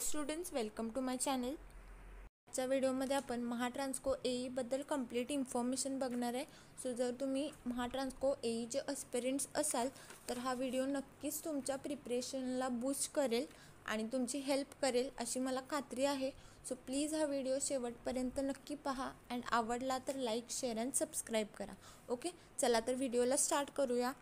Students, welcome to my channel. आजच्या व्हिडिओमध्ये आपण महाट्रान्सको एई बद्दल कंप्लीट इन्फॉर्मेशन बघणार आहे. सो जर तुम्ही महाट्रान्सको एईचे अस्पिरंट्स असाल तर हा व्हिडिओ नक्कीच तुमच्या प्रिपरेशनला बूस्ट करेल आणि तुमची हेल्प करेल अशी मला खात्री आहे. सो प्लीज हा व्हिडिओ शेवटपर्यंत नक्की पहा अँड आवडला तर लाईक, शेअर अँड सबस्क्राईब करा. ओके, चला तर व्हिडिओला स्टार्ट करूया.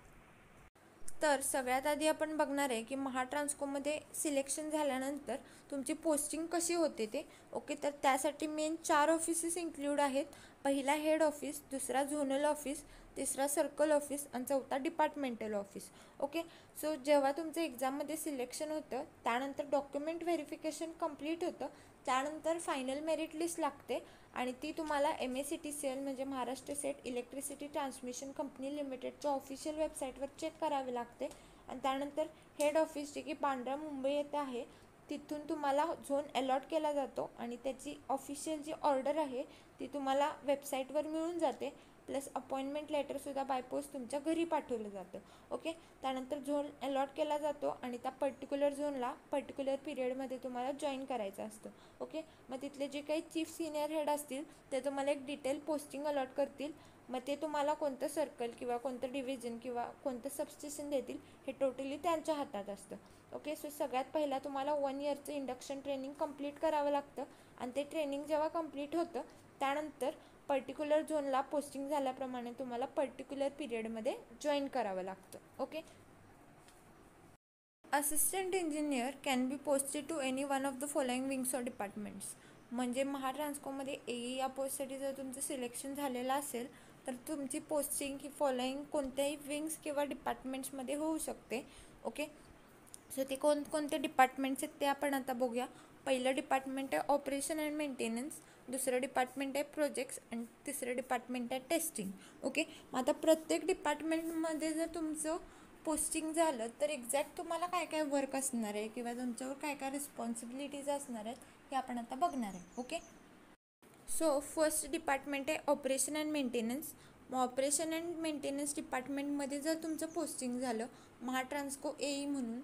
तर सगळ्यात आधी आपण बघणार आहे की महाट्रान्सकोमध्ये सिलेक्शन झाल्यानंतर तुमची पोस्टिंग कशी होते ते. ओके, तर त्यासाठी मेन 4 ऑफिसेस इन्क्लूड आहेत. पहिला हेड ऑफिस, दुसरा झोनल ऑफिस, तिसरा सर्कल ऑफिस आणि चौथा डिपार्टमेंटल ऑफिस. ओके, सो जेव्हा तुमचं एक्झाममध्ये सिलेक्शन होतं त्यानंतर डॉक्युमेंट व्हेरिफिकेशन कंप्लीट होतं, त्यानंतर फायनल मेरिट लिस्ट लागते आणि ती तुम्हाला MACTCL म्हणजे Maharashtra state electricity transmission company लिमिटेडच्या ऑफिशियल वेबसाईटवर चेक करावे लागते. आणि त्यानंतर हेड ऑफिस जे की बांद्रा मुंबई येथे आहे तिथून तुम्हाला झोन अलॉट केला जातो आणि त्याची ऑफिशियल जी ऑर्डर आहे ती तुम्हाला वेबसाईटवर मिळून जाते. प्लस अपॉइंटमेंट लेटरसुद्धा बाय पोस्ट तुमच्या घरी पाठवलं जातं. ओके, त्यानंतर झोन अलॉट केला जातो आणि त्या पर्टिक्युलर झोनला पर्टिक्युलर पिरियडमध्ये तुम्हाला जॉईन करायचं असतं. ओके, मग तिथले जे काही चीफ सिनियर हेड असतील ते तुम्हाला एक डिटेल पोस्टिंग अलॉट करतील. मग ते तुम्हाला कोणतं सर्कल किंवा कोणतं डिव्हिजन किंवा कोणतं सबस्टेशन देतील हे टोटली त्यांच्या हातात असतं. ओके, सो सगळ्यात पहिला तुम्हाला 1 इयरचं इंडक्शन ट्रेनिंग कंप्लीट करावं लागतं आणि ते ट्रेनिंग जेव्हा कंप्लीट होतं त्यानंतर पर्टिक्युलर झोनला पोस्टिंग झाल्याप्रमाणे तुम्हाला पर्टिक्युलर पिरियडमध्ये जॉईन करावं लागतं. Okay, assistant engineer can be posted to any one of the following wings or departments. म्हणजे महाट्रान्सकोमध्ये एई या पोस्टसाठी जर तुमचं सिलेक्शन झालेलं असेल तर तुमची पोस्टिंग ही फॉलोइंग कोणत्याही विंग्स किंवा डिपार्टमेंट्समध्ये होऊ शकते. ओके, सो ते कोणते डिपार्टमेंट्स आहेत ते आपण आता बघूया. पहिलं डिपार्टमेंट आहे ऑपरेशन अँड मेंटेनन्स, दुसरं डिपार्टमेंट आहे प्रोजेक्ट्स आणि तिसरं डिपार्टमेंट आहे टेस्टिंग. ओके, मग आता प्रत्येक डिपार्टमेंटमध्ये जर तुमचं पोस्टिंग झालं तर एक्झॅक्ट तुम्हाला काय काय वर्क असणार आहे किंवा तुमच्यावर काय काय रिस्पॉन्सिबिलिटीज असणार आहेत हे आपण आता बघणार आहे. ओके, सो फर्स्ट डिपार्टमेंट आहे ऑपरेशन अँड मेंटेनन्स. मग ऑपरेशन अँड मेंटेनन्स डिपार्टमेंटमध्ये जर तुमचं पोस्टिंग झालं महाट्रान्सको एई म्हणून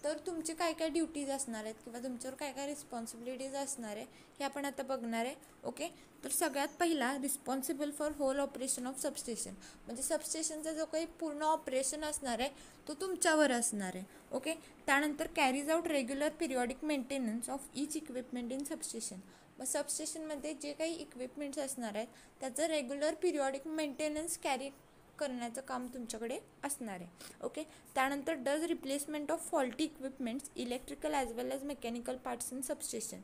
तर तुमचे काय काय ड्युटीज असणार आहेत किंवा तुमच्यावर काय काय रिस्पॉन्सिबिलिटीज असणार आहे हे आपण आता बघणार आहे. ओके, तर सगळ्यात पहिला responsible for whole operation of substation. म्हणजे सबस्टेशनचा जो काही पूर्ण ऑपरेशन असणार आहे तो तुमच्यावर असणार आहे. ओके, त्यानंतर carries out regular periodic maintenance of each equipment in substation. मग सबस्टेशनमध्ये जे काही इक्विपमेंट्स असणार आहेत त्याचं रेग्युलर पिरियॉडिक मेंटेनन्स कॅरी करण्याचं काम तुमच्याकडे असणार आहे. ओके, त्यानंतर does replacement of faulty equipments electrical as well as mechanical parts in substation.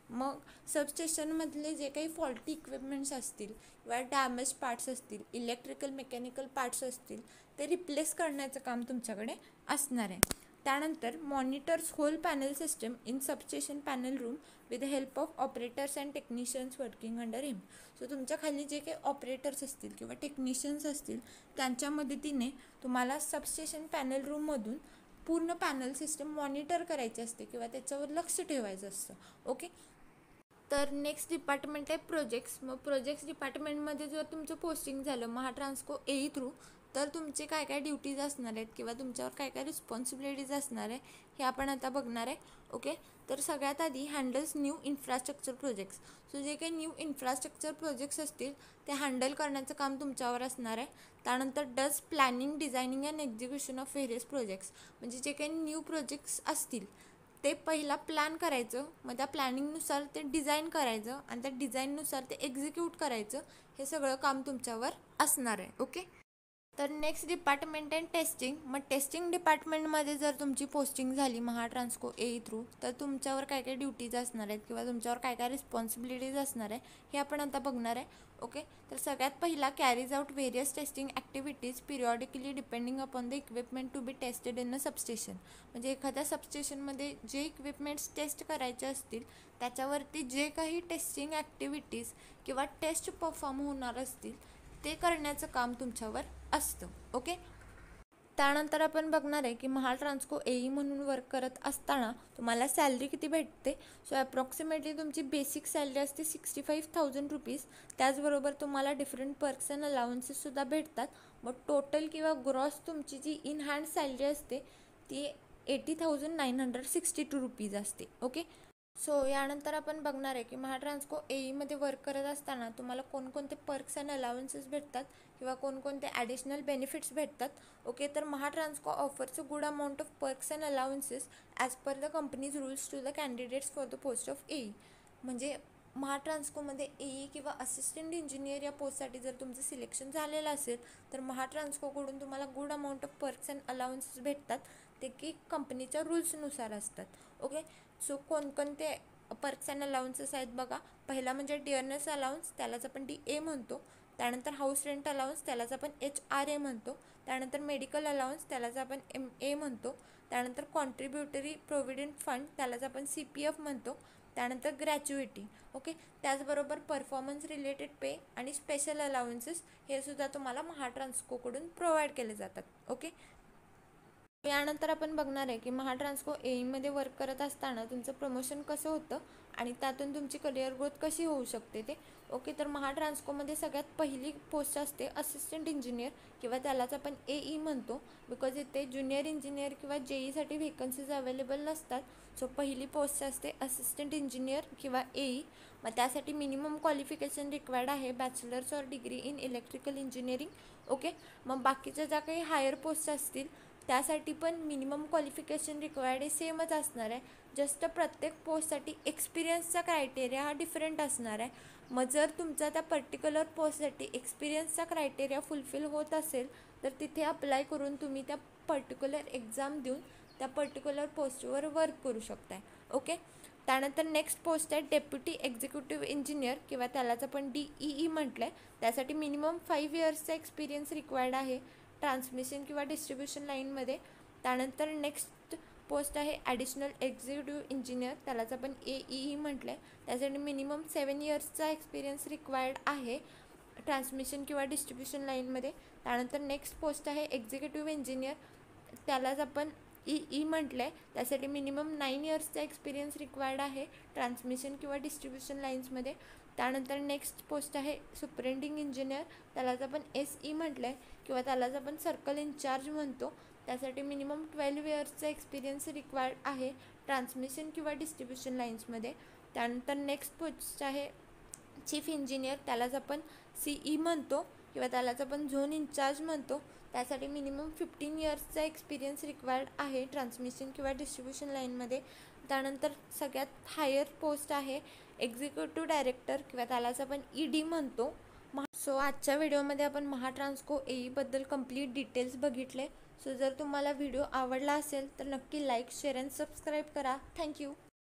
मग सबस्टेशनमधले जे काही फॉल्टी इक्विपमेंट्स असतील किंवा डॅमेज पार्ट्स असतील, इलेक्ट्रिकल मेकॅनिकल पार्ट्स असतील ते रिप्लेस करण्याचं काम तुमच्याकडे असणार आहे. त्यानंतर monitors whole panel system in substation panel room with the help of operators and technicians working under him. So तुमच्या खाली जे काही ऑपरेटर्स असतील किंवा टेक्निशियन्स असतील त्यांच्या मदतीने तुम्हाला सबस्टेशन पॅनल रूममधून पूर्ण पॅनल सिस्टम मॉनिटर करायची असते किंवा त्याच्यावर लक्ष ठेवायचं असतं. ओके, तर नेक्स्ट डिपार्टमेंट आहे प्रोजेक्ट्स. मग प्रोजेक्ट्स डिपार्टमेंटमध्ये जर तुमचं पोस्टिंग झालं महाट्रान्सको एई थ्रू तर तुमचे काय काय ड्युटीज असणार आहेत किंवा तुमच्यावर काय काय रिस्पॉन्सिबिलिटीज असणार आहे हे आपण आता बघणार आहे. ओके, तर सगळ्यात आधी handles new infrastructure projects. So जे काही न्यू इन्फ्रास्ट्रक्चर प्रोजेक्ट्स असतील ते हँडल करण्याचं काम तुमच्यावर असणार आहे. त्यानंतर does planning, designing and execution of various projects. म्हणजे जे काही न्यू प्रोजेक्ट्स असतील ते पहिला प्लॅन करायचं, मग त्या प्लॅनिंगनुसार ते डिझाईन करायचं आणि त्या डिझाईननुसार ते एक्झिक्यूट करायचं, हे सगळं काम तुमच्यावर असणार आहे. ओके, तर नेक्स्ट डिपार्टमेंट आहे टेस्टिंग. मग टेस्टिंग डिपार्टमेंटमध्ये जर तुमची पोस्टिंग झाली महाट्रान्सको एई थ्रू तर तुमच्यावर काय काय ड्युटीज असणार आहेत किंवा तुमच्यावर काय काय रिस्पॉन्सिबिलिटीज असणार आहे हे आपण आता बघणार आहे. ओके, तर सगळ्यात पहिला carries out various testing activities periodically depending upon the equipment to be tested in a substation. म्हणजे एखाद्या सबस्टेशनमध्ये जे इक्विपमेंट्स टेस्ट करायचे असतील त्याच्यावरती जे काही टेस्टिंग ॲक्टिव्हिटीज किंवा टेस्ट परफॉर्म होणार असतील ते करण्याचं काम तुमच्यावर असतं. ओके, त्यानंतर आपण बघणार आहे की महाट्रान्सको एई म्हणून वर्क करत असताना तुम्हाला सॅलरी किती भेटते. सो अप्रॉक्सिमेटली तुमची बेसिक सॅलरी असते 65,000 रुपीज. त्याचबरोबर तुम्हाला डिफरंट पर्क्स अँड अलाउन्सेससुद्धा भेटतात. मग टोटल किंवा ग्रॉस तुमची जी इन हँड सॅलरी असते ती 80,962 रुपीज असते. ओके, सो यानंतर आपण बघणार आहे की महाट्रान्सको एईमध्ये वर्क करत असताना तुम्हाला कोणकोणते पर्क्स अँड अलाउन्सेस भेटतात किंवा कोणकोणते ॲडिशनल बेनिफिट्स भेटतात. ओके, तर Mahatransco offers a good amount of perks and allowances as per the company's rules to the candidates for the post of AE. म्हणजे महाट्रान्सकोमध्ये एई किंवा असिस्टंट इंजिनियर या पोस्टसाठी जर तुमचं सिलेक्शन झालेलं असेल तर महाट्रान्सकोकडून तुम्हाला good amount of perks and allowances भेटतात, ते की कंपनीच्या रूल्सनुसार असतात. ओके, सो कोणकोणते पर्क्स अँड अलाउन्सेस आहेत बघा. पहिला म्हणजे डिअरनेस अलाउन्स, त्यालाच आपण DA म्हणतो. त्यानंतर हाऊस रेंट अलाउन्स, त्यालाच आपण HRA म्हणतो. त्यानंतर मेडिकल अलाउन्स, त्यालाच आपण MA म्हणतो. त्यानंतर कॉन्ट्रीब्युटरी प्रोव्हिडंट फंड, त्यालाच आपण CPF म्हणतो. त्यानंतर ग्रॅच्युइटी. ओके, त्याचबरोबर परफॉर्मन्स रिलेटेड पे आणि स्पेशल अलाउन्सेस हे सुद्धा तुम्हाला महाट्रान्सकोकडून प्रोव्हाइड केले जातात. ओके, यानंतर आपण बघणार आहे की महाट्रान्सको एईमध्ये वर्क करत असताना तुमचं प्रमोशन कसं होतं आणि त्यातून तुमची करिअर ग्रोथ कशी होऊ शकते ते. ओके, तर महाट्रान्सकोमध्ये सगळ्यात पहिली पोस्ट असते असिस्टंट इंजिनियर किंवा त्यालाच आपण AE म्हणतो, बिकॉज इथे ज्युनियर इंजिनियर किंवा JEसाठी व्हेकन्सीज अवेलेबल नसतात. सो पहिली पोस्ट असते असिस्टंट इंजिनियर किंवा AE. मग त्यासाठी मिनिमम क्वालिफिकेशन रिक्वायर्ड आहे bachelors or degree in electrical engineering. Okay, मग बाकीच्या ज्या काही हायर पोस्ट असतील त्यासाठी पण मिनिमम क्वालिफिकेशन रिक्वायर्ड हे सेमच असणार आहे. जस्ट प्रत्येक पोस्टसाठी एक्सपिरियन्सचा क्रायटेरिया हा डिफरंट असणार आहे. मग जर तुमचा त्या पर्टिक्युलर पोस्टसाठी एक्सपिरियन्सचा क्रायटेरिया फुलफिल होत असेल तर तिथे अप्लाय करून तुम्ही त्या पर्टिक्युलर एक्झाम देऊन त्या पर्टिक्युलर पोस्टवर वर्क करू शकताय. ओके, त्यानंतर नेक्स्ट पोस्ट आहे डेप्युटी एक्झिक्युटिव्ह इंजिनियर किंवा त्यालाच आपण DEE म्हटलं आहे. त्यासाठी मिनिमम 5 इयर्सचा एक्सपिरियन्स रिक्वायर्ड आहे ट्रान्समिशन किंवा डिस्ट्रीब्युशन लाईनमध्ये. त्यानंतर नेक्स्ट पोस्ट आहे ॲडिशनल एक्झिक्युटिव्ह इंजिनियर, त्यालाच आपण AEE म्हटलं आहे. त्यासाठी मिनिमम 7 इयर्सचा एक्सपिरियन्स रिक्वायर्ड आहे ट्रान्समिशन किंवा डिस्ट्रीब्युशन लाईनमध्ये. त्यानंतर नेक्स्ट पोस्ट आहे एक्झिक्युटिव्ह इंजिनियर, त्यालाच आपण EE म्हटलं आहे. त्यासाठी मिनिमम 9 इयर्सचा एक्सपिरियन्स रिक्वायर्ड आहे ट्रान्समिशन किंवा डिस्ट्रीब्युशन लाईन्समध्ये. त्यानंतर नेक्स्ट पोस्ट आहे सुपरिटेंडिंग इंजिनियर, त्यालाच आपण SE म्हटलं आहे किंवा त्यालाच आपण सर्कल इन्चार्ज म्हणतो. त्यासाठी मिनिमम 12 इयर्सचा एक्सपिरियन्स रिक्वायर्ड आहे ट्रान्समिशन किंवा डिस्ट्रीब्युशन लाईन्समध्ये. त्यानंतर नेक्स्ट पोस्ट आहे चीफ इंजिनियर, त्यालाच आपण CE म्हणतो किंवा त्यालाच आपण झोन इन्चार्ज म्हणतो. त्यासाठी मिनिमम 15 इयर्सचा एक्सपिरियन्स रिक्वायर्ड आहे ट्रान्समिशन किंवा डिस्ट्रीब्युशन लाईनमध्ये. त्यानंतर सगळ्यात हायर पोस्ट आहे एक्झिक्युटिव्ह डायरेक्टर किंवा त्यालाच आपण ED म्हणतो. सो आजच्या व्हिडिओमध्ये आपण महाट्रान्सको एईबद्दल कंप्लीट डिटेल्स बघितले. सो जर तुम्हाला व्हिडिओ आवडला असेल तर नक्की लाईक, शेअर अँड सबस्क्राईब करा. थँक्यू.